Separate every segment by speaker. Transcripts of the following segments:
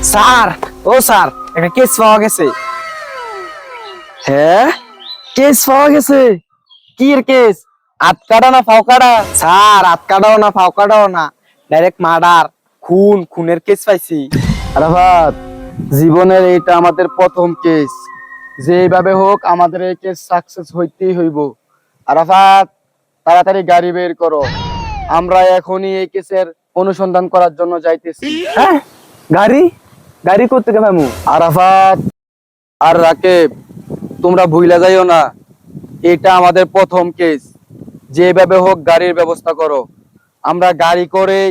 Speaker 1: Sir, ও sir, একটা case পাওয়া গেছে। হ্যাঁ, কেস পাওয়া গেছে। কি এর কেস? আটকাটা না ফাওকাটা? স্যার, আটকাটাও না ফাওকাটাও না, ডাইরেক্ট মার্ডার, খুনের কেস পাইছি।
Speaker 2: আরাফাত, জীবনের এইটা আমাদের প্রথম কেস। যেভাবে হোক আমাদের এই কেস সাকসেস হইতেই হইব। আরাফাত, তাড়াতাড়ি গাড়ি বের করো, আমরা এখনই এই কেসের অনুসন্ধান করার জন্য যাইতেছি।
Speaker 1: হ্যাঁ, গাড়ি গাড়ি করতে কে মামু?
Speaker 2: আরাফাত আর রাকিব, তোমরা ভুইলা যাইও না, এটা আমাদের প্রথম কেস। যেভাবে হোক গাড়ির ব্যবস্থা করো, আমরা গাড়ি করেই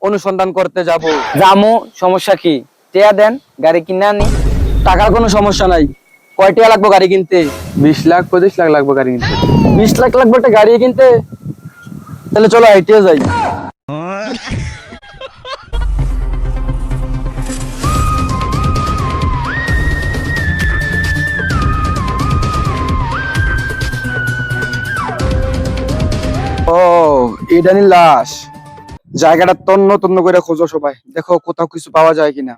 Speaker 2: অনুসন্ধান করতে যাব।
Speaker 1: জামু, সমস্যা কি? টিয়া দেন, গাড়ি কিনে আনি।
Speaker 2: টাকার কোনো সমস্যা নাই। কয় টাকা লাগবে গাড়ি কিনতে?
Speaker 3: 20 লাখ 25 লাখ লাগবে গাড়ি কিনতে।
Speaker 2: 20 লাখ লাগবে একটা গাড়ি কিনতে? তাহলে চলো হাইটিয়ে যাই। ও, এটা নি লাশ। জায়গাটা তন্ন তন্ন করে খোঁজো সবাই, দেখো কোথাও কিছু পাওয়া যায় কিনা।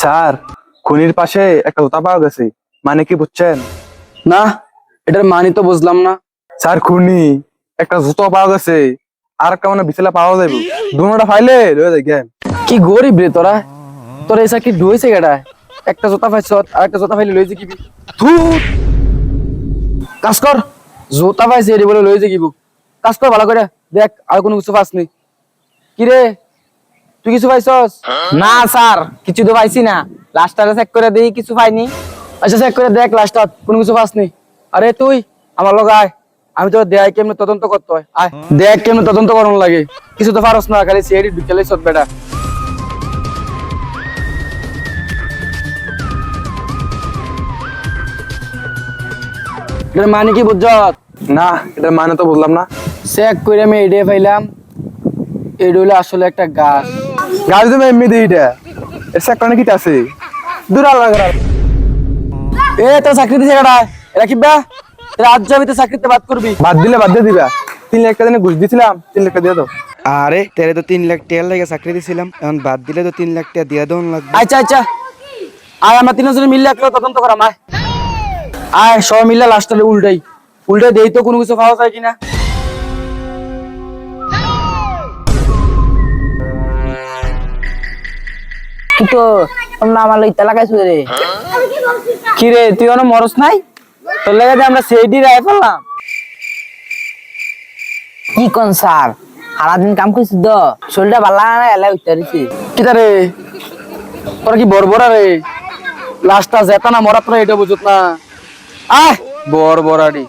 Speaker 3: স্যার, খুনির পাশে একটা জুতা পাওয়া গেছে, মানে কি বুঝছেন?
Speaker 2: না, এটার মানি তো বুঝলাম না।
Speaker 3: স্যার, খুনি একটা জুতো পাওয়া গেছে, আর একটা মানে বিছলা পাওয়া যাবে, দুটোটা ফাইলে রয়ে যায় জ্ঞান।
Speaker 2: কি গরিব রে তোরা, তোরা এসা কি ডুয়েছে গেটা? একটা জোতা পাইছ আর একটা জোতা পাইলে লইছে কি? ধুর, কাজ কর, জোতা পাইছে এটি বলে লইছে কি? কাজ কর ভালো করে, দেখ আর কোনো কিছু পাস নি। কি রে, তুই কিছু পাইছস?
Speaker 1: না স্যার, কিছু তো পাইছি না। লাস্টারে চেক করে দিই, কিছু পাইনি।
Speaker 2: আচ্ছা চেক করে দেখ লাস্টটা কোনো কিছু পাস নি। আরে তুই আমার লগে আয়, আমি তোর দেখ কেমনে তদন্ত করতে হয়। আয় দেখ কেমনে তদন্ত করানো লাগে। কিছু তো পারস না, খালি সিআইডি ঢুকেলেই সব বেটা। এটার মানে কি বুঝছ?
Speaker 3: না, এটার মানে তো বুঝলাম না।
Speaker 2: চেক করে আমি এডে পাইলাম, এটা হলো আসলে একটা গাছ।
Speaker 3: গাড়ি তুমি এমনি দিই এটা, এর সেক্টরে কি আছে? দূর আল্লাহ করা।
Speaker 2: এ তোর চাকরি দিছে কেডা? এরা কিবা রাত যাবি তো চাকরিতে বাদ করবি?
Speaker 3: বাদ দিয়ে দিবা। 3 লাখ টাকা দিনে ঘুষ দিছিলাম, 3 লাখ টাকা দিয়ে দাও।
Speaker 4: আরে তেরে তো 3 লাখ টাকা লাগে চাকরি দিছিলাম, এখন বাদ দিলে তো 3 লাখ টাকা দিয়া দেওয়ান লাগবে।
Speaker 2: আচ্ছা আচ্ছা, আয় আমরা তিনজনে মিললে একলা তদন্ত করাম। আয় আয় সবাই মিললে লাস্টে উল্টাই উল্টাই দেই তো কোনো কিছু পাওয়া যায় কিনা।
Speaker 1: কিন্তু আমার লইতে লাগাইছো রে। কি রে, তুই অন মরস নাই? তোর লাগে আমরা সেইডি রায় ফেললাম। কি কোন স্যার, সারাদিন কাম করছিস তো, শরীরটা ভালো লাগে না, এলাই উঠতে
Speaker 2: কিতা রে, তোরা কি বড় রে? লাস্টটা জেতা না মরা তোরা এটা বুঝত না। আয় বড় বড়াডি।